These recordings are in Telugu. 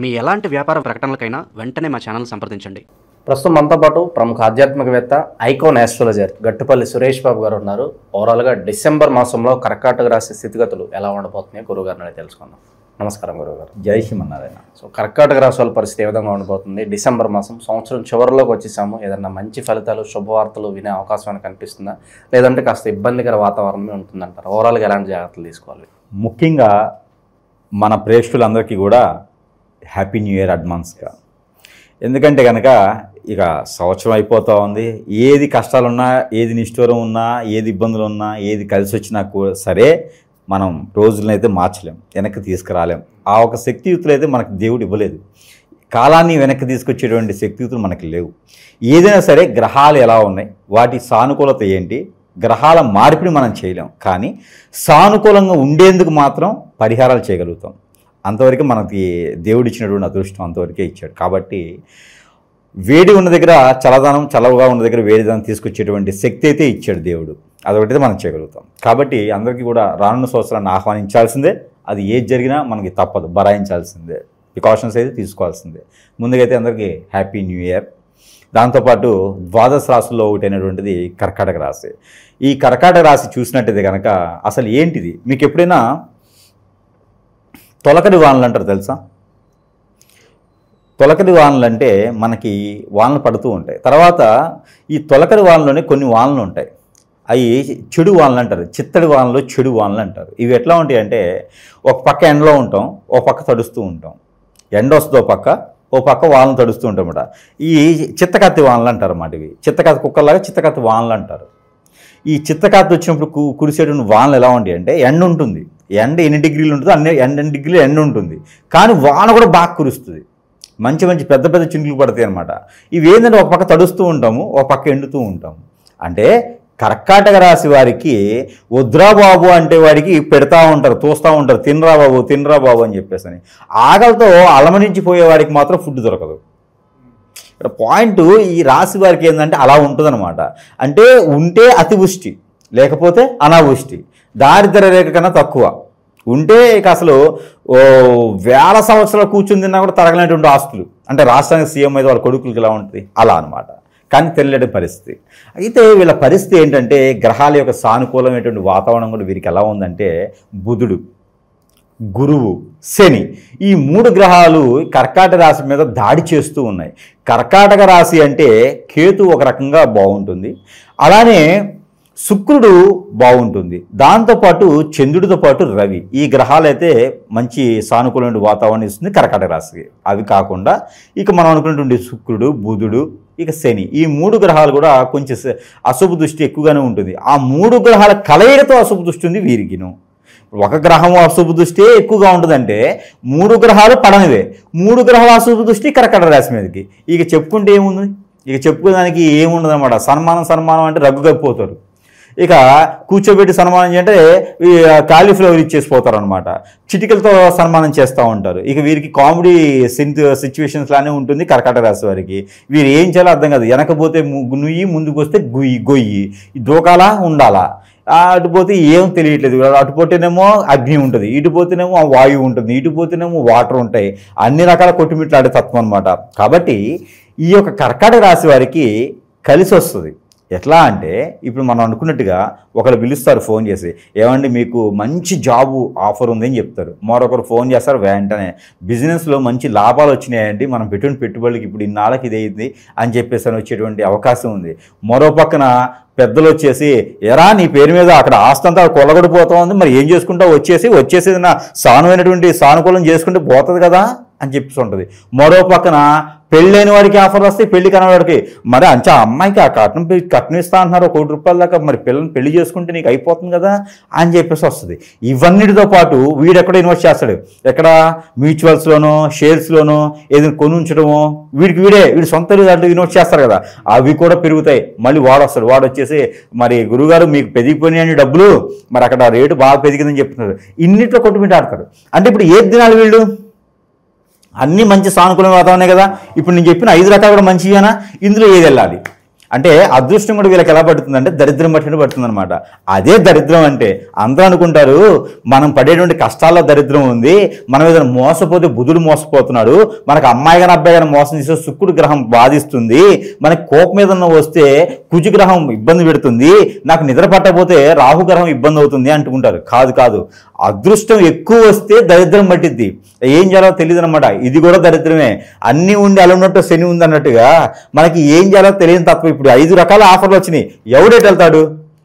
మీ ఎలాంటి వ్యాపార ప్రకటనలకైనా వెంటనే మా ఛానల్ సంప్రదించండి. ప్రస్తుతం మనతో పాటు ప్రముఖ ఆధ్యాత్మికవేత్త ఐకాన్ ఆస్ట్రాలజర్ గట్టుపల్లి సురేష్ బాబు గారు ఉన్నారు. ఓవరాల్గా డిసెంబర్ మాసంలో కర్కాటక రాశి స్థితిగతులు ఎలా ఉండబోతున్నాయో గురువుగారిని తెలుసుకుందాం. నమస్కారం గురువుగారు. జై శ్రీమన్నారాయణ. సో కర్కాటక రాశి వాళ్ళ పరిస్థితి ఏ విధంగా ఉండబోతుంది? డిసెంబర్ మాసం సంవత్సరం చివరిలోకి వచ్చేసాము. ఏదన్నా మంచి ఫలితాలు శుభవార్తలు వినే అవకాశం కనిపిస్తుందా, లేదంటే కాస్త ఇబ్బందికర వాతావరణమే ఉంటుందంటారు? ఓవరాల్గా ఎలాంటి జాగ్రత్తలు తీసుకోవాలి? ముఖ్యంగా మన ప్రేక్షకులందరికీ కూడా హ్యాపీ న్యూ ఇయర్ అడ్వాన్స్గా. ఎందుకంటే కనుక ఇక సంవత్సరం అయిపోతూ ఉంది. ఏది కష్టాలున్నా, ఏది నిష్ఠూరం ఉన్నా, ఏది ఇబ్బందులు ఉన్నా, ఏది కలిసి వచ్చినా సరే మనం రోజులనైతే మార్చలేం, వెనక్కి తీసుకురాలేం. ఆ ఒక శక్తియుతులు అయితే మనకు దేవుడు ఇవ్వలేదు. కాలాన్ని వెనక్కి తీసుకొచ్చేటువంటి శక్తియుతులు మనకి లేవు. ఏదైనా సరే గ్రహాలు ఎలా ఉన్నాయి, వాటి సానుకూలత ఏంటి, గ్రహాల మార్పిడి మనం చేయలేం, కానీ సానుకూలంగా ఉండేందుకు మాత్రం పరిహారాలు చేయగలుగుతాం. అంతవరకు మనకి దేవుడు ఇచ్చినటువంటి అదృష్టం అంతవరకే ఇచ్చాడు. కాబట్టి వేడి ఉన్న దగ్గర చల్లదనం, చల్లవుగా ఉన్న దగ్గర వేడిదనం తీసుకొచ్చేటువంటి శక్తి అయితే ఇచ్చాడు దేవుడు. అదొకటి మనం చేయగలుగుతాం. కాబట్టి అందరికీ కూడా రానున్న సంవత్సరాన్ని ఆహ్వానించాల్సిందే. అది ఏది జరిగినా మనకి తప్పదు, బరాయించాల్సిందే, ప్రికాషన్స్ అయితే తీసుకోవాల్సిందే. ముందుకైతే అందరికీ హ్యాపీ న్యూ ఇయర్. దాంతోపాటు ద్వాదశ రాశుల్లో ఒకటైనటువంటిది కర్కాటక రాశి. ఈ కర్కాటక రాశి చూసినట్టయితే కనుక అసలు ఏంటిది, మీకు ఎప్పుడైనా తొలకరి వానలు అంటారు తెలుసా? తొలకరి వానలు అంటే మనకి వానలు పడుతూ ఉంటాయి. తర్వాత ఈ తొలకరి వానలోనే కొన్ని వానలు ఉంటాయి, అవి చెడు వానలు అంటారు. చిత్తడి వానలు, చెడు వానలు అంటారు. ఇవి ఎట్లా ఉంటాయి అంటే, ఒక పక్క ఎండలో ఉంటాం, ఒక పక్క తడుస్తూ ఉంటాం. ఎండ వస్తుందో ఓ పక్క వానలు తడుస్తూ ఉంటాం అన్నమాట. ఈ చిత్తకత్తి వానలు అంటారు అన్నమాట. ఇవి చిత్తకత్తి కుక్కర్లాగా చిత్తకత్తి వానలు అంటారు. ఈ చిత్తకత్తి వచ్చినప్పుడు కురిసేటువంటి వానలు ఎలా ఉంటాయి అంటే, ఎండ ఉంటుంది, ఎండ ఎన్ని డిగ్రీలు ఉంటుందో ఎన్ని డిగ్రీలు ఎండ ఉంటుంది, కానీ వాన కూడా బాగా కురుస్తుంది. మంచి మంచి పెద్ద పెద్ద చినుకులు పడతాయి అనమాట. ఇవి ఏంటంటే ఒక పక్క తడుస్తూ ఉంటాము, ఒక పక్క ఎండుతూ ఉంటాము. అంటే కర్కాటక రాశి వారికి వద్రా బాబు అంటే వాడికి పెడతా ఉంటారు, తోస్తూ ఉంటారు, తినరా బాబు అని చెప్పేసి అని. ఆకలితో అలమరించిపోయేవాడికి మాత్రం ఫుడ్ దొరకదు. ఇక్కడ పాయింట్ ఈ రాశి వారికి ఏంటంటే అలా ఉంటుందన్నమాట. అంటే ఉంటే అతివృష్టి, లేకపోతే అనావృష్టి, దారిద్ర్య రేఖ కన్నా తక్కువ. ఉంటే ఇక అసలు వేల సంవత్సరాలు కూర్చుని తిన్నా కూడా తరగలేటువంటి ఆస్తులు. అంటే రాష్ట్రానికి సీఎం అయితే వాళ్ళ కొడుకులకి ఎలా ఉంటుంది అలా అనమాట. కానీ తెలియని పరిస్థితి. అయితే వీళ్ళ పరిస్థితి ఏంటంటే, గ్రహాల యొక్క సానుకూలమైనటువంటి వాతావరణం కూడా వీరికి ఎలా ఉందంటే, బుధుడు, గురువు, శని, ఈ 3 గ్రహాలు కర్కాటక రాశి మీద దాడి చేస్తూ ఉన్నాయి. కర్కాటక రాశి అంటే కేతు ఒక రకంగా బాగుంటుంది, అలానే శుక్రుడు బాగుంటుంది, దాంతోపాటు చంద్రుడితో పాటు రవి, ఈ గ్రహాలు అయితే మంచి సానుకూలమైన వాతావరణం ఇస్తుంది కర్కాటక రాశికి. అవి కాకుండా ఇక మనం అనుకున్నటువంటి శుక్రుడు, బుధుడు, ఇక శని, ఈ 3 గ్రహాలు కూడా కొంచెం అశుభ దృష్టి ఎక్కువగానే ఉంటుంది. ఆ 3 గ్రహాల కలయికతో అశుభ దృష్టి ఉంది వీరికిను. ఒక గ్రహం అశుభ దృష్టి ఎక్కువగా ఉంటుందంటే 3 గ్రహాలు పడనివే. 3 గ్రహాల అశుభ దృష్టి కర్కాటక రాశి మీదకి. ఇక చెప్పుకుంటే ఏముంది, ఇక చెప్పుకోవడానికి ఏముండదు అనమాట. సన్మానం అంటే రగ్గు కప్పిపోతారు. ఇక కూర్చోబెట్టి సన్మానం చేయంటే కాలీఫ్లవర్ ఇచ్చేసిపోతారు అనమాట. చిటికలతో సన్మానం చేస్తూ ఉంటారు. ఇక వీరికి కామెడీ సిచ్యువేషన్స్ లానే ఉంటుంది కర్కాటక రాశి వారికి. వీరు ఏం చేయాలో అర్థం కాదు. వెనకపోతే నుయ్యి, ముందుకు వస్తే గొయ్యి, దూకాలా ఉండాలా, అటుపోతే ఏం తెలియట్లేదు. అటుపోతేనేమో అగ్ని ఉంటుంది, ఇటుపోతేనేమో వాయువు ఉంటుంది, ఇటుపోతేనేమో వాటర్ ఉంటాయి. అన్ని రకాల కొట్టుమిట్లాడే తత్వం అనమాట. కాబట్టి ఈ యొక్క కర్కాటక రాశి వారికి కలిసి వస్తుంది. ఎట్లా అంటే, ఇప్పుడు మనం అనుకున్నట్టుగా ఒకరు పిలుస్తారు ఫోన్ చేసి, ఏమండి మీకు మంచి జాబు ఆఫర్ ఉందని చెప్తారు. మరొకరు ఫోన్ చేస్తారు వెంటనే, బిజినెస్లో మంచి లాభాలు వచ్చినాయండి, మనం పెట్టుబడికి ఇప్పుడు ఇన్నాళ్ళకి ఇదైంది అని చెప్పేసి వచ్చేటువంటి అవకాశం ఉంది. మరో పక్కన పెద్దలు వచ్చేసి, ఎరా నీ పేరు మీద అక్కడ ఆస్తంతా కొల్లగొడిపోతా ఉంది, మరి ఏం చేసుకుంటావు, వచ్చేసేది నా సానుకూలం చేసుకుంటే పోతుంది కదా అని చెప్పేసి ఉంటుంది. మరో పక్కన పెళ్ళైన వాడికి ఆఫర్లు వస్తాయి, పెళ్లి కనవాడికి మరి అంచా అమ్మాయికి ఆ కట్నం ఇస్తా అంటున్నారు 1 కోటి రూపాయల దాకా, మరి పిల్లల్ని పెళ్లి చేసుకుంటే నీకు అయిపోతుంది కదా అని చెప్పేసి వస్తుంది. ఇవన్నిటితో పాటు వీడెక్కడో ఇన్వెస్ట్ చేస్తాడు, ఎక్కడ మ్యూచువల్స్లోనో షేర్స్లోనో ఏదైనా కొని ఉంచడమో, వీడి సొంత దాంట్లో ఇన్వెస్ట్ చేస్తారు కదా, అవి కూడా పెరుగుతాయి. మళ్ళీ వాడు వచ్చేసి, మరి గురుగారు మీకు పెరిగిపోయినాయని డబ్బులు, మరి అక్కడ రేటు బాగా పెరిగిందని చెప్తున్నారు. ఇన్నిట్లో కొట్టుమిట్టాడతారు. అంటే ఇప్పుడు ఏది తినాలి వీళ్ళు? అన్నీ మంచి సానుకూల వాతావరణమే కదా. ఇప్పుడు నేను చెప్పిన 5 రకాలు కూడా మంచివేనా? ఇందులో ఏది వెళ్ళాలి? అంటే అదృష్టం కూడా వీళ్ళకి ఎలా పడుతుందంటే దరిద్రం పట్టినట్టు పడుతుంది అనమాట. అదే దరిద్రం అంటే. అందరూ అనుకుంటారు మనం పడేటువంటి కష్టాల్లో దరిద్రం ఉంది, మనం ఏదైనా మోసపోతే బుధుడు మోసపోతున్నాడు, మనకు అమ్మాయి కానీ అబ్బాయి కానీ మోసం చేస్తే శుక్రుడు గ్రహం బాధిస్తుంది, మనకి కోపం మీద వస్తే కుజు గ్రహం ఇబ్బంది పెడుతుంది, నాకు నిద్ర పట్టకపోతే రాహు గ్రహం ఇబ్బంది అవుతుంది అంటుకుంటారు. కాదు కాదు, అదృష్టం ఎక్కువ వస్తే దరిద్రం పట్టిద్ది. ఏం చేయాలో తెలియదు అనమాట. ఇది కూడా దరిద్రమే. అన్నీ ఉండి అలా ఉన్నట్టు శని ఉంది అన్నట్టుగా మనకి ఏం చేయాలో తెలియని తత్వం. ఇప్పుడు 5 రకాల ఆఫర్లు వచ్చినాయి. ఎవడేట వెళ్తాడు?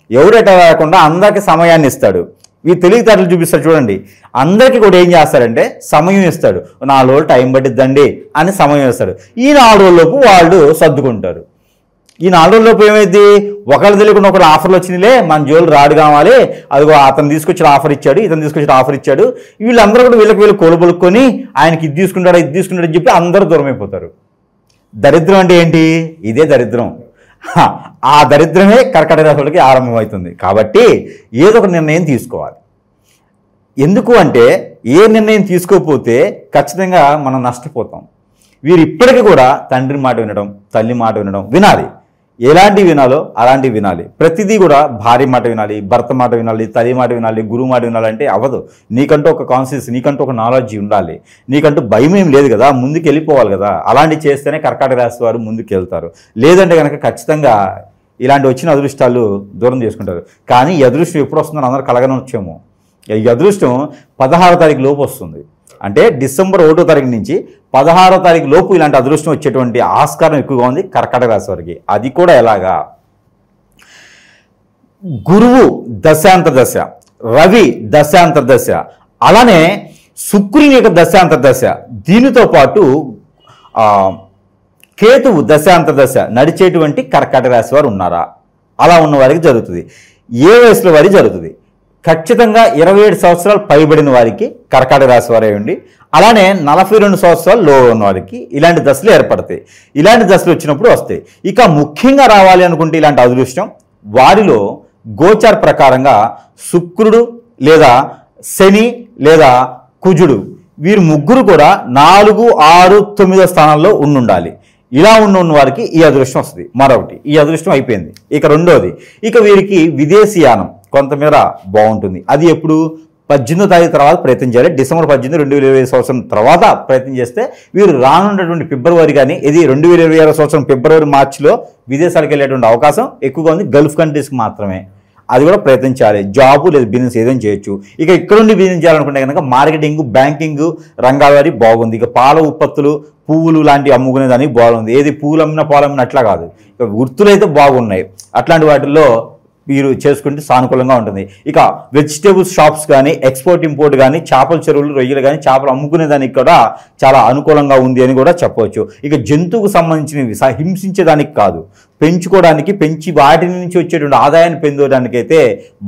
ఎవడేట లేకుండా అందరికీ సమయాన్ని ఇస్తాడు. ఈ తెలివితేటలు చూపిస్తాడు చూడండి. అందరికీ కూడా ఏం చేస్తారంటే సమయం ఇస్తాడు. 4 రోజులు టైం పట్టిద్దండి అని సమయం ఇస్తాడు. ఈ 4 రోజులలోపు వాళ్ళు సర్దుకుంటారు. ఈ 4 రోజులలోపు ఏమైంది? ఒకళ్ళు తెలియకుండా ఒకరు ఆఫర్లు వచ్చినాయిలే, మన జోలు రాడు కావాలి, అదిగో అతను తీసుకొచ్చిన ఆఫర్ ఇచ్చాడు, ఇతను తీసుకొచ్చిన ఆఫర్ ఇచ్చాడు, వీళ్ళందరూ కూడా వీళ్ళు కోలుబొలుక్కొని ఆయనకి ఇది తీసుకుంటాడు ఇది తీసుకుంటాడు అని చెప్పి అందరూ దూరం అయిపోతారు. దరిద్రం అంటే ఏంటి? ఇదే దరిద్రం. ఆ దరిద్రమే కర్కాటక రాశులకి ఆరంభమవుతుంది. కాబట్టి ఏదో ఒక నిర్ణయం తీసుకోవాలి. ఎందుకు అంటే ఏ నిర్ణయం తీసుకోకపోతే ఖచ్చితంగా మనం నష్టపోతాం. వీరు ఇప్పటికీ కూడా తండ్రి మాట వినడం, తల్లి మాట వినడం వినాలి. ఎలాంటివి వినాలో అలాంటివి వినాలి. ప్రతిదీ కూడా భార్య మాట వినాలి, భర్త మాట వినాలి, తల్లి మాట వినాలి, గురువు మాట వినాలంటే అవ్వదు. నీకంటూ ఒక కాన్షియస్, నీకంటూ ఒక నాలెడ్జ్ ఉండాలి. నీకంటూ భయం ఏం లేదు కదా, ముందుకు వెళ్ళిపోవాలి కదా. అలాంటివి చేస్తేనే కర్కాటక రాశి వారు ముందుకు వెళ్తారు. లేదంటే కనుక ఖచ్చితంగా ఇలాంటి వచ్చిన అదృష్టాలు దూరం చేసుకుంటారు. కానీ ఈ అదృష్టం ఎప్పుడు వస్తుందని అందరూ కలగనొచ్చేమో. ఈ అదృష్టం 16వ తారీఖు లోపు వస్తుంది. అంటే డిసెంబర్ 1వ తారీఖు నుంచి 16వ తారీఖు లోపు ఇలాంటి అదృష్టం వచ్చేటువంటి ఆస్కారం ఎక్కువగా ఉంది కర్కాటక రాశి వారికి. అది కూడా ఎలాగా? గురువు దశాంతర దశ, రవి దశాంతర దశ, అలానే శుక్రుని యొక్క దశాంతర దశ, దీనితో పాటు కేతువు దశాంతర దశ నడిచేటువంటి కర్కాటక రాశి వారు ఉన్నారా? అలా ఉన్న వారికి జరుగుతుంది. ఏ వయసులో వారికి జరుగుతుంది? ఖచ్చితంగా 27 సంవత్సరాలు పైబడిన వారికి కర్కాటక రాశి వారే ఉండి, అలానే 42 సంవత్సరాలు లో ఉన్న వారికి ఇలాంటి దశలు ఏర్పడతాయి. ఇలాంటి దశలు వచ్చినప్పుడు వస్తాయి. ఇక ముఖ్యంగా రావాలి అనుకుంటే ఇలాంటి అదృష్టం వారిలో గోచార ప్రకారంగా శుక్రుడు లేదా శని లేదా కుజుడు, వీరు ముగ్గురు కూడా 4, 6, 9 స్థానాల్లో ఉండాలి. ఇలా ఉన్న వారికి ఈ అదృష్టం వస్తుంది. మరొకటి, ఈ అదృష్టం అయిపోయింది. ఇక రెండోది, ఇక వీరికి విదేశీయానం కొంతమేర బాగుంటుంది. అది ఎప్పుడు? 18వ తారీఖు తర్వాత ప్రయత్నం చేయాలి. డిసెంబర్ 18, 2020 సంవత్సరం తర్వాత ప్రయత్నం చేస్తే వీరు రానున్నటువంటి ఫిబ్రవరి కానీ, ఇది 2026 సంవత్సరం ఫిబ్రవరి, మార్చిలో విదేశాలకు వెళ్ళేటువంటి అవకాశం ఎక్కువగా ఉంది. గల్ఫ్ కంట్రీస్కి మాత్రమే. అది కూడా ప్రయత్నం చేయాలి. జాబు లేదా బిజినెస్ ఏదైనా చేయొచ్చు. ఇక ఇక్కడ నుండి బిజినెస్ చేయాలనుకుంటే కనుక మార్కెటింగ్, బ్యాంకింగ్ రంగాల వారి బాగుంది. ఇక పాల ఉత్పత్తులు, పువ్వులు లాంటివి అమ్ముకునేదానికి బాగుంది. ఏది పువ్వులు అమ్మినా పాలు అమ్మినా అట్లా కాదు, ఇక గుర్తులు అయితే బాగున్నాయి. అట్లాంటి వాటిల్లో మీరు చేసుకుంటే సానుకూలంగా ఉంటుంది. ఇక వెజిటేబుల్స్ షాప్స్ కానీ, ఎక్స్పోర్ట్ ఇంపోర్ట్ కానీ, చేపల చెరువులు, రొయ్యలు కానీ, చేపలు అమ్ముకునే దానికి కూడా చాలా అనుకూలంగా ఉంది అని కూడా చెప్పవచ్చు. ఇక జంతువుకు సంబంధించినవి హింసించేదానికి కాదు, పెంచుకోవడానికి, పెంచి వాటి నుంచి వచ్చేటువంటి ఆదాయాన్ని పొందడానికి అయితే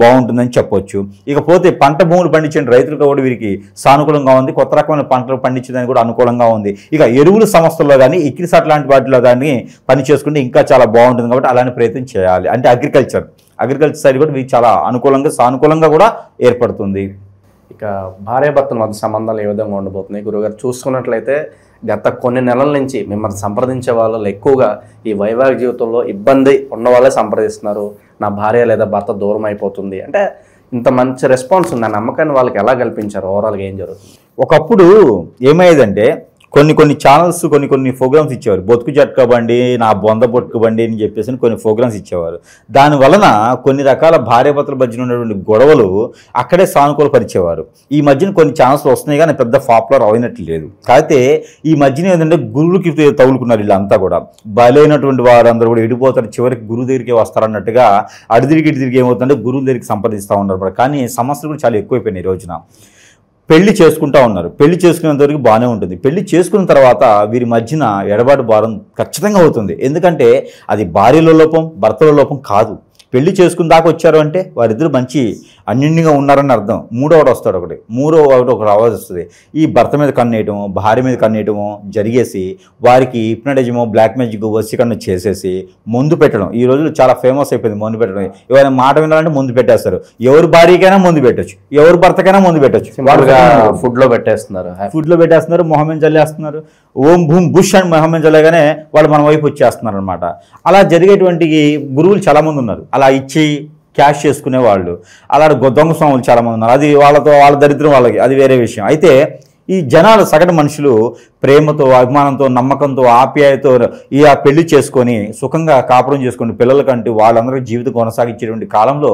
బాగుంటుందని చెప్పొచ్చు. ఇకపోతే పంట భూములు పండించే రైతులకు కూడా వీరికి సానుకూలంగా ఉంది. కొత్త రకమైన పంటలు పండించడానికి కూడా అనుకూలంగా ఉంది. ఇక ఎరువుల సంస్థల్లో కానీ, ఇక్రిసాట్ లాంటి వాటిలో కానీ పని చేసుకుంటే ఇంకా చాలా బాగుంటుంది. కాబట్టి అలాంటి ప్రయత్నం చేయాలి. అంటే అగ్రికల్చర్ సైడ్ కూడా వీరికి చాలా అనుకూలంగా, సానుకూలంగా కూడా ఏర్పడుతుంది. ఇక భార్యాభర్తల మధ్య సంబంధాలు ఏ విధంగా ఉండబోతున్నాయి గురువుగారు? చూసుకున్నట్లయితే గత కొన్ని నెలల నుంచి మిమ్మల్ని సంప్రదించే వాళ్ళు ఎక్కువగా ఈ వైవాహిక జీవితంలో ఇబ్బంది ఉన్న వాళ్ళే సంప్రదిస్తున్నారు. నా భార్య లేదా భర్త దూరం అయిపోతుంది అంటే, ఇంత మంచి రెస్పాన్స్ ఉంది. ఆ నమ్మకాన్ని వాళ్ళకి ఎలా కల్పించారు? ఓవరాల్గా ఏం జరుగుతుంది? ఒకప్పుడు ఏమయ్యేదంటే కొన్ని ఛానల్స్ కొన్ని ప్రోగ్రామ్స్ ఇచ్చేవారు. బొతుకు జట్కా బండి, నా బొంద బొట్టుకు బండి అని చెప్పేసి కొన్ని ప్రోగ్రామ్స్ ఇచ్చేవారు. దాని వలన కొన్ని రకాల భార్యాభర్తల మధ్యన ఉన్నటువంటి గొడవలు అక్కడే సానుకూలపరిచేవారు. ఈ మధ్యన కొన్ని ఛానల్స్ వస్తున్నాయి కానీ పెద్ద పాపులర్ అయినట్లు లేదు. కాకపోతే ఈ మధ్యన ఏంటంటే గురువులకి తగులుకున్నారు వీళ్ళంతా కూడా. బలైనటువంటి వారందరూ కూడా ఎడిపోతారు, చివరికి గురువు దగ్గరికి వస్తారన్నట్టుగా అడిదిరిగి ఏమవుతుందంటే గురువుల దగ్గరికి సంప్రదిస్తూ ఉన్నారు. కానీ సమస్యలు కూడా చాలా ఎక్కువైపోయినాయి. ఈ రోజున పెళ్లి చేసుకుంటా ఉన్నారు. పెళ్లి చేసుకునేంత వరకు బాగానే ఉంటుంది. పెళ్లి చేసుకున్న తర్వాత వీరి మధ్యన ఎడబాటు భారం ఖచ్చితంగా అవుతుంది. ఎందుకంటే అది భార్యలో లోపం, భర్తలో లోపం కాదు. పెళ్లి చేసుకుని దాకా వచ్చారు అంటే వారిద్దరు మంచి అన్యోన్యంగా ఉన్నారని అర్థం. మూడోవాడు వస్తాడు, మూడోవాడు ఒక ఆవాజ్ వస్తుంది. ఈ భర్త మీద కన్నేయటం, భార్య మీద కన్నేయటమో జరిగేసి వారికి హిప్నటిజమో, బ్లాక్ మ్యాజిక్, వశీకరణ చేసేసి మందు పెట్టడం. ఈ రోజులు చాలా ఫేమస్ అయిపోయింది మందు పెట్టడం. ఎవరైనా మాట వినాలంటే మందు పెట్టేస్తారు. ఎవరి భార్యకైనా మందు పెట్టచ్చు, ఎవరి భర్తకైనా మందు పెట్టచ్చు. ఫుడ్లో పెట్టేస్తున్నారు, మొహమ్మద్ చల్లేస్తున్నారు. ఓం భూమ్ బుష్ అని మొహమ్మద్ చల్లగానే వాళ్ళు మన వైపు వచ్చేస్తున్నారు అనమాట. అలా జరిగేటువంటి గురువులు చాలామంది ఉన్నారు. అలా ఇచ్చి క్యాష్ చేసుకునే వాళ్ళు, అలా దొంగ స్వాములు చాలామంది ఉన్నారు. అది వాళ్ళ దరిద్రం వాళ్ళకి, అది వేరే విషయం. అయితే ఈ జనాలు సగటు మనుషులు ప్రేమతో, అభిమానంతో, నమ్మకంతో, ఆప్యాయతో ఆ పెళ్లి చేసుకొని సుఖంగా కాపురం చేసుకుని పిల్లలకంటూ వాళ్ళందరికీ జీవితం కొనసాగించేటువంటి కాలంలో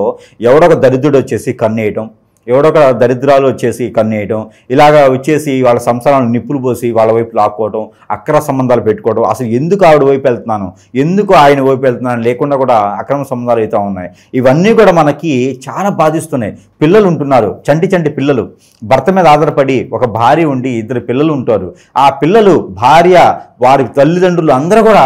ఎవడొక దరిద్రుడు వచ్చేసి కన్నేయటం, ఎవడొక దరిద్రాలు వచ్చేసి కన్నేయటం, ఇలాగా వచ్చేసి వాళ్ళ సంసారాలను నిప్పులు పోసి వాళ్ళ వైపు లాక్కోవటం, అక్రమ సంబంధాలు పెట్టుకోవడం. అసలు ఎందుకు ఆవిడ వైపు వెళ్తున్నాను, ఎందుకు ఆయన వైపు వెళ్తున్నాను లేకుండా కూడా అక్రమ సంబంధాలు అయితే ఉన్నాయి. ఇవన్నీ కూడా మనకి చాలా బాధిస్తున్నాయి. పిల్లలు ఉంటున్నారు, చంటి పిల్లలు, భర్త మీద ఆధారపడి ఒక భార్య ఉండి 2 పిల్లలు ఉంటారు. ఆ పిల్లలు, భార్య, వారి తల్లిదండ్రులు అందరూ కూడా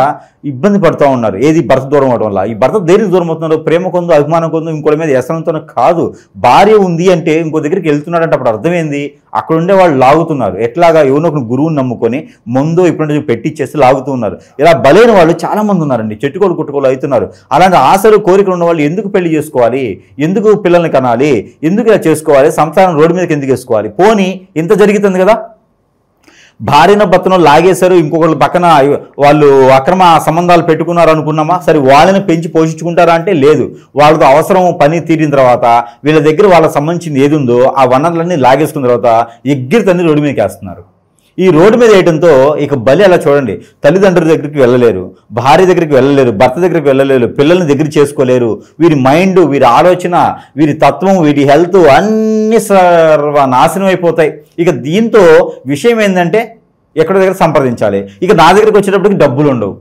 ఇబ్బంది పడుతూ ఉన్నారు. ఏది భర్త దూరం అవడం వల్ల. ఈ భర్త దేనికి దూరం అవుతున్నారు? ప్రేమ కొందో, అభిమానం కొందో, ఇంకోటి మీద వ్యసనంతో కాదు. భార్య ఉంది అంటే ఇంకో దగ్గరికి వెళ్తున్నాడంటే అప్పుడు అర్థమైంది అక్కడ ఉండే వాళ్ళు లాగుతున్నారు. ఎట్లాగా ఎవరో ఒక గురువుని నమ్ముకొని ముందు ఇప్పుడు పెట్టిచ్చేసి లాగుతూ ఉన్నారు. ఇలా బలైన వాళ్ళు చాలా మంది ఉన్నారండి. చెట్టుకోలు కుట్టుకోలు అవుతున్నారు. అలాంటి ఆశలు, కోరికలు ఉన్న వాళ్ళు ఎందుకు పెళ్లి చేసుకోవాలి, ఎందుకు పిల్లల్ని కనాలి, ఎందుకు ఇలా చేసుకోవాలి, సంసారం రోడ్డు మీదకి ఎందుకు వేసుకోవాలి? పోనీ ఇంత జరుగుతుంది కదా, భార్యను భర్తను లాగేశారు, ఇంకొకళ్ళు పక్కన వాళ్ళు అక్రమ సంబంధాలు పెట్టుకున్నారు అనుకున్నామా? సరే వాళ్ళని పెంచి పోషించుకుంటారా అంటే లేదు. వాళ్ళతో అవసరం పని తీరిన తర్వాత వీళ్ళ దగ్గర వాళ్ళకి సంబంధించింది ఏది ఉందో ఆ వనరులన్నీ లాగేసుకున్న తర్వాత ఎగ్గిరి తన్ని రోడ్డు మీదకి వేస్తున్నారు. ఈ రోడ్డు మీద వేయడంతో ఇక బలి అలా చూడండి, తల్లిదండ్రుల దగ్గరికి వెళ్ళలేరు, భార్య దగ్గరికి వెళ్ళలేరు, భర్త దగ్గరికి వెళ్ళలేరు, పిల్లల్ని దగ్గర చేసుకోలేరు. వీరి మైండ్, వీరి ఆలోచన, వీరి తత్వం, వీరి హెల్త్ అన్ని సర్వనాశనం అయిపోతాయి. ఇక దీంతో విషయం ఏంటంటే ఎక్కడి దగ్గర సంప్రదించాలి. ఇక నా దగ్గరికి వచ్చేటప్పటికి డబ్బులు ఉండవు,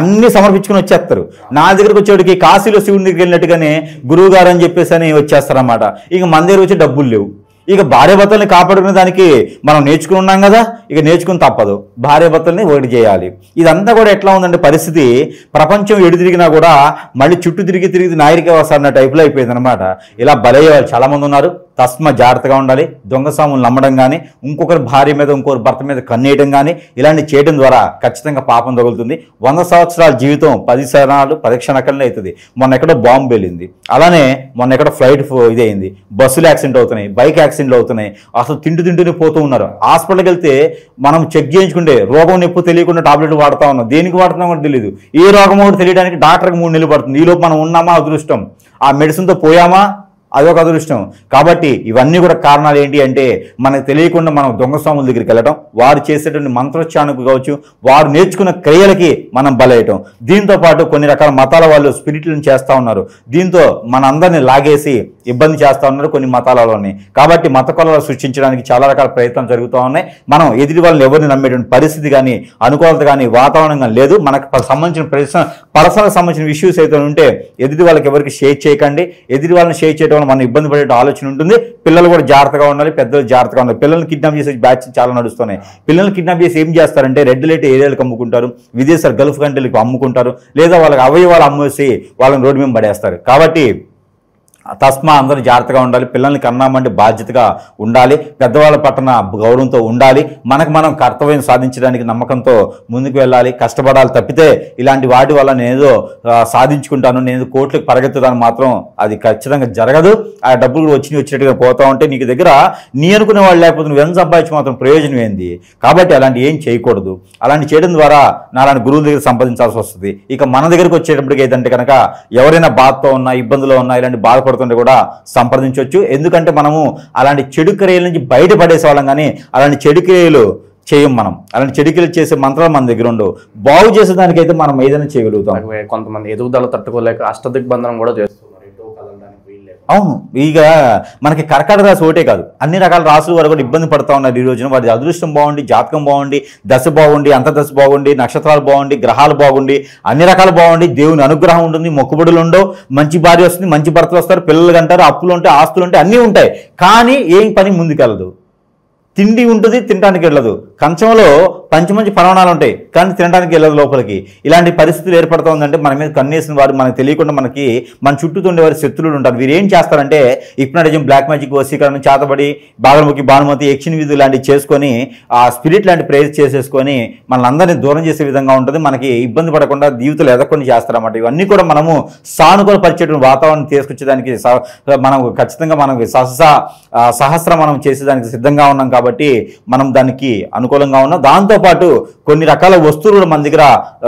అన్ని సమర్పించుకుని వచ్చేస్తారు. నా దగ్గరకు వచ్చేటికి కాశీలో శివుని దగ్గరికి వెళ్ళినట్టుగానే గురువు గారు అని చెప్పేసి అని వచ్చేస్తారన్నమాట. ఇక మన దగ్గర వచ్చే డబ్బులు లేవు. ఇక భార్యాభర్తల్ని కాపాడుకునే దానికి మనం నేర్చుకుని ఉన్నాం కదా, ఇక నేర్చుకుని తప్పదు, భార్యాభర్తల్ని ఒకటి చేయాలి. ఇదంతా కూడా ఎట్లా ఉందంటే పరిస్థితి, ప్రపంచం ఎడు తిరిగినా కూడా మళ్ళీ చుట్టూ తిరిగి నాయరిక వస్తారన్న టైప్లో అయిపోయింది అనమాట. ఇలా బలయ్యే వాళ్ళు చాలామంది ఉన్నారు. తస్మ జాగ్రత్తగా ఉండాలి. దొంగ సాములు నమ్మడం కానీ, ఇంకొకరి భార్య మీద ఇంకొకరి భర్త మీద కన్నేయడం కానీ ఇలాంటి చేయడం ద్వారా ఖచ్చితంగా పాపం తగులుతుంది. 100 సంవత్సరాల జీవితం 10 క్షణాలు 10 క్షణాలనే అవుతుంది. మొన్న ఎక్కడో బాంబు వెళ్ళింది, అలానే మొన్న ఎక్కడో ఫ్లైట్ ఇదైంది, బస్సులు యాక్సిడెంట్ అవుతున్నాయి, బైక్ యాక్సిడెంట్లు అవుతున్నాయి. అసలు తింటూనే పోతూ ఉన్నారు. హాస్పిటల్కి వెళ్తే మనం చెక్ చేయించుకుంటే రోగం నొప్పి తెలియకుండా టాబ్లెట్ వాడుతూ ఉన్నాం. దేనికి వాడుతున్నాం కూడా తెలియదు. ఏ రోగం ఒకటి తెలియడానికి డాక్టర్కి 3 నెలలు పడుతుంది. ఈలోపు మనం ఉన్నామా అదృష్టం, ఆ మెడిసిన్తో పోయామా అదొక అదృష్టం. కాబట్టి ఇవన్నీ కూడా కారణాలు ఏంటి అంటే మనకు తెలియకుండా మనం దొంగ స్వాముల దగ్గరికి వెళ్ళడం, వారు చేసేటువంటి మంత్రోచ్చారణకు కావచ్చు, వారు నేర్చుకున్న క్రియలకి మనం బలయటం. దీంతో పాటు కొన్ని రకాల మతాల వాళ్ళు స్పిరిట్లను చేస్తూ ఉన్నారు. దీంతో మనందరినీ లాగేసి ఇబ్బంది చేస్తూ ఉన్నారు కొన్ని మతాలలోని. కాబట్టి మత కొలలు సృష్టించడానికి చాలా రకాల ప్రయత్నాలు జరుగుతూ ఉన్నాయి. మనం ఎదుటి వాళ్ళని ఎవరిని నమ్మేటువంటి పరిస్థితి కానీ, అనుకూలత కానీ, వాతావరణం కానీ లేదు. మనకు సంబంధించిన పర్సనల్ సంబంధించిన ఇష్యూస్ అయితే ఉంటే ఎదుటి వాళ్ళకి ఎవరికి షేర్ చేయకండి. ఎదుటి వాళ్ళని షేర్ చేయడం వల్ల మనం ఇబ్బంది పడే ఆలోచన ఉంటుంది. పిల్లలు కూడా జాగ్రత్తగా ఉండాలి, పెద్దలు జాగ్రత్తగా ఉండాలి. పిల్లల్ని కిడ్నాప్ చేసే బ్యాచ్ చాలా నడుస్తున్నాయి. పిల్లల్ని కిడ్నాప్ చేసి ఏం చేస్తారంటే రెడ్ లైట్ ఏరియాలకు అమ్ముకుంటారు, విదేశాలు గల్ఫ్ కంట్రీలకు అమ్ముకుంటారు, లేదా వాళ్ళకి అవయవాలు అమ్మేసి వాళ్ళని రోడ్డు మీద పడేస్తారు. కాబట్టి తస్మా అందరూ జాగ్రత్తగా ఉండాలి. పిల్లల్ని కన్నామంటే బాధ్యతగా ఉండాలి, పెద్దవాళ్ళ పట్ల గౌరవంతో ఉండాలి. మనకు మనం కర్తవ్యం సాధించడానికి నమ్మకంతో ముందుకు వెళ్ళాలి, కష్టపడాలి. తప్పితే ఇలాంటి వాటి వల్ల నేనేదో సాధించుకుంటాను, నేను కోట్లకు పరిగెత్తుతాను మాత్రం అది ఖచ్చితంగా జరగదు. ఆ డబ్బులు వచ్చినట్టుగా పోతా ఉంటే నీకు దగ్గర నీ అనుకునే వాళ్ళు లేకపోతే నువ్వు ఎంత సంపాదించి మాత్రం ప్రయోజనం ఏంది? కాబట్టి అలాంటి ఏం చేయకూడదు. అలాంటి చేయడం ద్వారా నాలాంటి గురువుల దగ్గర సంపాదించాల్సి వస్తుంది. ఇక మన దగ్గరకు వచ్చేటప్పటికి ఏంటంటే కనుక ఎవరైనా బాధతో ఉన్నా, ఇబ్బందులో ఉన్నా, ఇలాంటి బాధపడుతుంటే కూడా సంప్రదించవచ్చు. ఎందుకంటే మనము అలాంటి చెడు క్రియల నుంచి బయటపడేసే వాళ్ళం, కానీ అలాంటి చెడు క్రియలు చేయం. మనం అలాంటి చెడుకలు చేసే మంత్రాలు మన దగ్గర ఉండవు. బాగు చేసేదానికైతే మనం ఏదైనా చేయగలుగుతాం. కొంతమంది ఎదుగుదల తట్టుకోలేక అష్టదిగ్బంధనం కూడా చేస్తున్నారు. అవును, ఇక మనకి కర్కాటక రాశి ఒకటే కాదు, అన్ని రకాల రాసులు వారు కూడా ఇబ్బంది పడుతూ ఉన్నారు ఈ రోజున. వారి అదృష్టం బాగుండి, జాతకం బాగుండి, దశ బాగుండి, అంతర్దశ బాగుండి, నక్షత్రాలు బాగుండి, గ్రహాలు బాగుండి, అన్ని రకాలు బాగుండి, దేవుని అనుగ్రహం ఉంటుంది, మొక్కుబడులు ఉండవు, మంచి భార్య వస్తుంది, మంచి భర్తలు వస్తారు, పిల్లలు అంటారు, అప్పులు ఉంటాయి, ఆస్తులు ఉంటాయి, అన్నీ ఉంటాయి. కానీ ఏం పని ముందుకెళ్ళదు. తిండి ఉంటుంది, తినడానికి వెళ్ళదు, కంచంలో మంచి పరమాణాలు ఉంటాయి కానీ తినడానికి వెళ్ళదు లోపలికి. ఇలాంటి పరిస్థితులు ఏర్పడుతుందంటే మన మీద కన్నేసిన వారు మనకు తెలియకుండా మన చుట్టూ ఉండేవారు శత్రువులు ఉంటారు. వీరు ఏం చేస్తారంటే హిప్నటిజం, బ్లాక్ మ్యాజిక్, వశీకరణ, చేతబడి, బాగలముఖి, భానుమతి, యక్షిని విధులు లాంటివి చేసుకొని ఆ స్పిరిట్ లాంటి ప్రేయర్ చేసేసుకొని మనల్ని అందరినీ దూరం చేసే విధంగా ఉంటుంది. మనకి ఇబ్బంది పడకుండా జీవితాలు ఎదగకుండా చేస్తారన్నమాట. ఇవన్నీ కూడా మనము సానుకూల పరిచేటువంటి వాతావరణం తీసుకొచ్చేదానికి మనం ఖచ్చితంగా మనకి సహస్ర మనం చేసేదానికి సిద్ధంగా ఉన్నాం కాబట్టి మనం దానికి అనుకూలంగా ఉన్నాం. దాంతోపాటు కొన్ని రకాల వస్తువులు కూడా మన దగ్గర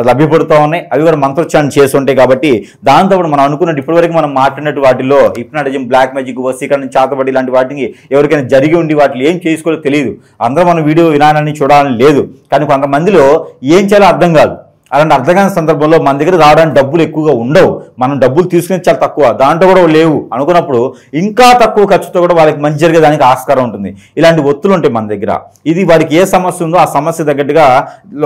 లభ్యపడుతూ ఉన్నాయి. అవి కూడా మంత్రోచ్చారణ చేసి ఉంటాయి కాబట్టి దాంతోపాటు మనం అనుకున్నట్టు ఇప్పటివరకు మనం మాట్లాడినట్టు వాటిలో హిప్నటిజం, బ్లాక్ మ్యాజిక్, వశీకరణ, చేతబడి లాంటి వాటికి ఎవరికైనా జరిగి ఉండి వాటిని ఏం చేసుకోవాలో తెలియదు. అందరూ మన వీడియో వినాలని చూడాలని లేదు కానీ కొంతమందిలో ఏం చేయాలో అర్థం కాదు. అలాంటి అర్థం కాని సందర్భంలో మన దగ్గర రావడానికి డబ్బులు ఎక్కువగా ఉండవు, మనం డబ్బులు తీసుకునేది చాలా తక్కువ, దాంట్లో కూడా లేవు అనుకున్నప్పుడు ఇంకా తక్కువ ఖర్చుతో కూడా వాళ్ళకి మంచి జరిగేదానికి ఆస్కారం ఉంటుంది. ఇలాంటి ఒత్తులు ఉంటాయి మన దగ్గర. ఇది వారికి ఏ సమస్య ఉందో ఆ సమస్య తగ్గట్టుగా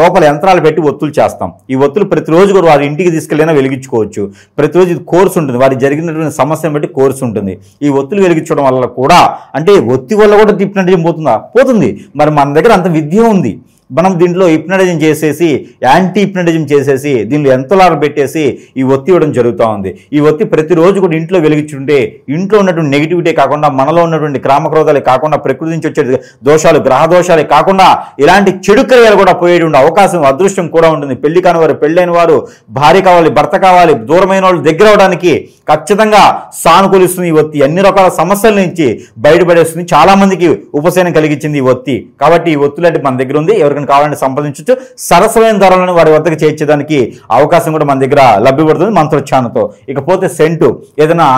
లోపల యంత్రాలు పెట్టి ఒత్తులు చేస్తాం. ఈ ఒత్తులు ప్రతిరోజు కూడా వారి ఇంటికి తీసుకెళ్ళినా వెలిగించుకోవచ్చు. ప్రతిరోజు ఇది కోర్సు ఉంటుంది, వారికి జరిగినటువంటి సమస్యను బట్టి కోర్సు ఉంటుంది. ఈ ఒత్తులు వెలిగించడం వల్ల కూడా అంటే ఒత్తి వల్ల కూడా హిప్నటిజం పోతుందా? పోతుంది. మరి మన దగ్గర అంత విద్య ఉంది. మనం దీంట్లో హిప్నటిజం చేసేసి యాంటీ హిప్నటిజం చేసేసి దీనిలో ఎంతలాగా పెట్టేసి ఈ ఒత్తి ఇవ్వడం జరుగుతూ ఉంది. ఈ ఒత్తి ప్రతిరోజు కూడా ఇంట్లో వెలిగించుంటే ఇంట్లో ఉన్నటువంటి నెగిటివిటీ కాకుండా, మనలో ఉన్నటువంటి క్రామక్రోధాలే కాకుండా, ప్రకృతి నుంచి వచ్చే దోషాలు, గ్రహ దోషాలే కాకుండా ఇలాంటి చెడు క్రియలు కూడా పోయేటువంటి అవకాశం, అదృష్టం కూడా ఉంటుంది. పెళ్లి కాని వారు, పెళ్ళైన వారు, భార్య కావాలి, భర్త కావాలి, దూరమైన వాళ్ళు దగ్గర అవడానికి ఖచ్చితంగా సానుకూలిస్తుంది ఈ ఒత్తి. అన్ని రకాల సమస్యల నుంచి బయటపడేస్తుంది. చాలా మందికి ఉపశమనం కలిగించింది ఈ ఒత్తి. కాబట్టి ఈ ఒత్తులు అంటే మన దగ్గర ఉంది. ఎవరికైనా కావాలంటే సంప్రదించవచ్చు. సరసమైన ధరలను వారి వద్దకు చేర్చేదానికి అవకాశం కూడా మన దగ్గర లభ్యపడుతుంది మంత్రోచ్చారణతో. ఇకపోతే సెంటు, ఏదైనా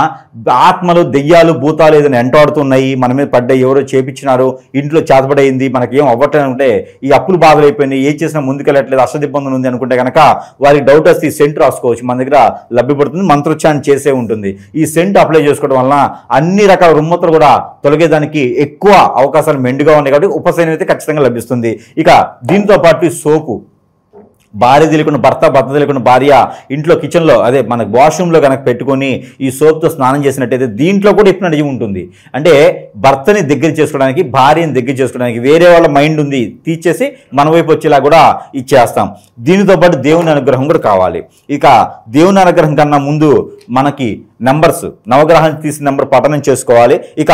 ఆత్మలు, దెయ్యాలు, భూతాలు ఏదైనా ఎంటాడుతున్నాయి, మన మీద పడ్డాయి, ఎవరో చేపించినారు, ఇంట్లో చేతబడైంది, మనకి ఏం అవ్వట్లేదు అంటే ఈ అప్పులు బాధలు అయిపోయినాయి, ఏ చేసినా ముందుకెళ్ళట్లేదు, అష్టదిబ్బందులు ఉంది అనుకుంటే కనుక వారికి డౌట్ వస్తే ఈ సెంటు రాసుకోవచ్చు. మన దగ్గర లభ్యపడుతుంది. మంత్రోచ్చారణ చేసే ఉంటుంది. ఈ సెంటు అప్లై చేసుకోవడం వలన అన్ని రకాల రుమ్మతులు కూడా తొలగేదానికి ఎక్కువ అవకాశాలు మెండుగా ఉన్నాయి కాబట్టి ఉపశమనం అయితే ఖచ్చితంగా లభిస్తుంది. ఇక దీంతో పాటు సోపు, భార్య తెలియకుండా భర్త, భర్త తెలియకుండా భార్య ఇంట్లో కిచెన్లో అదే మన వాష్రూమ్లో కనుక పెట్టుకొని ఈ సోప్తో స్నానం చేసినట్టయితే దీంట్లో కూడా హిప్నటిజం ఉంటుంది. అంటే భర్తని దగ్గర చేసుకోవడానికి, భార్యని దగ్గర చేసుకోవడానికి వేరే వాళ్ళ మైండ్ ఉంది తీసేసి మన వైపు వచ్చేలా కూడా ఇచ్చేస్తాం. దీనితో పాటు దేవుని అనుగ్రహం కూడా కావాలి. ఇక దేవుని అనుగ్రహం కన్నా ముందు మనకి నెంబర్స్, నవగ్రహాన్ని తీసిన నెంబర్ పఠనం చేసుకోవాలి. ఇక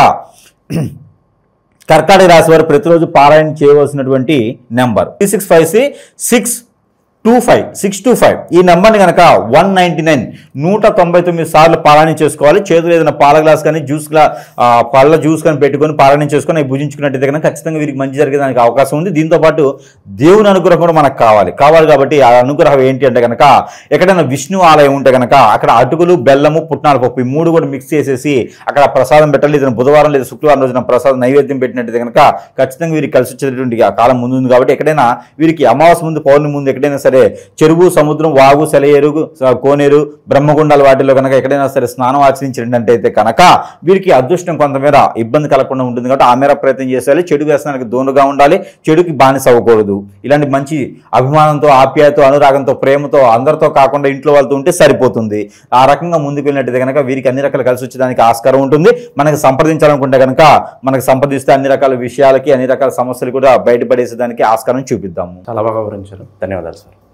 కర్కాటక రాశి వారు ప్రతిరోజు పారాయణ చేయవలసినటువంటి నెంబర్ 625 ఈ నెంబర్ని కనుక 199 సార్లు పారాయణ చేసుకోవాలి. చేతులు ఏదైనా పాల గ్లాస్ కానీ పళ్ళ జ్యూస్ కానీ పెట్టుకొని పారాయణ చేసుకొని అవి భుజించుకున్నట్టయితే కనుక ఖచ్చితంగా వీరికి మంచి జరిగేదానికి అవకాశం ఉంది. దీంతో పాటు దేవుని అనుగ్రహం కూడా మనకు కావాలి కాబట్టి ఆ అనుగ్రహం ఏంటి అంటే కనుక ఎక్కడైనా విష్ణు ఆలయం ఉంటే కనుక అక్కడ అటుకులు, బెల్లము, పుట్నాల పప్పు ఈ మూడు కూడా మిక్స్ చేసేసి అక్కడ ప్రసాదం పెట్టాలి. ఏదైనా బుధవారం లేదా శుక్రవారం రోజున ప్రసాదం నైవేద్యం పెట్టినట్టయితే కనుక ఖచ్చితంగా వీరికి కలిసి వచ్చేటువంటి కాలం ముందు ఉంది. కాబట్టి ఎక్కడైనా వీరికి అమావాస్య ముందు, పౌర్ణమి ముందు ఎక్కడైనా సరే చెరువు, సముద్రం, వాగు, సెలయేరు, కోనేరు, బ్రహ్మగుండాల వాటిలో కనుక ఎక్కడైనా సరే స్నానం ఆచరించినట్టయితే కనుక వీరికి అదృష్టం కొంతమేర ఇబ్బంది కలగకుండా ఉంటుంది. కాబట్టి ఆ మేర ప్రయత్నం చేయాలి. చెడు వ్యసనానికి దూరంగా ఉండాలి, చెడుకి బానిస అవ్వకూడదు. ఇలాంటి మంచి అభిమానంతో, ఆప్యాయతో, అనురాగంతో, ప్రేమతో అందరితో కాకుండా ఇంట్లో వాళ్ళతో ఉంటే సరిపోతుంది. ఆ రకంగా ముందుకు వెళ్ళినట్టయితే కనుక వీరికి అన్ని రకాలు కలిసి వచ్చేదానికి ఆస్కారం ఉంటుంది. మనకు సంప్రదించాలనుకుంటే కనుక మనకు సంప్రదిస్తే అన్ని రకాల విషయాలకి, అన్ని రకాల సమస్యలు కూడా బయటపడేసేదానికి ఆస్కారం చూపిద్దాము. చాలా బాగా వివరించారు. ధన్యవాదాలు సార్.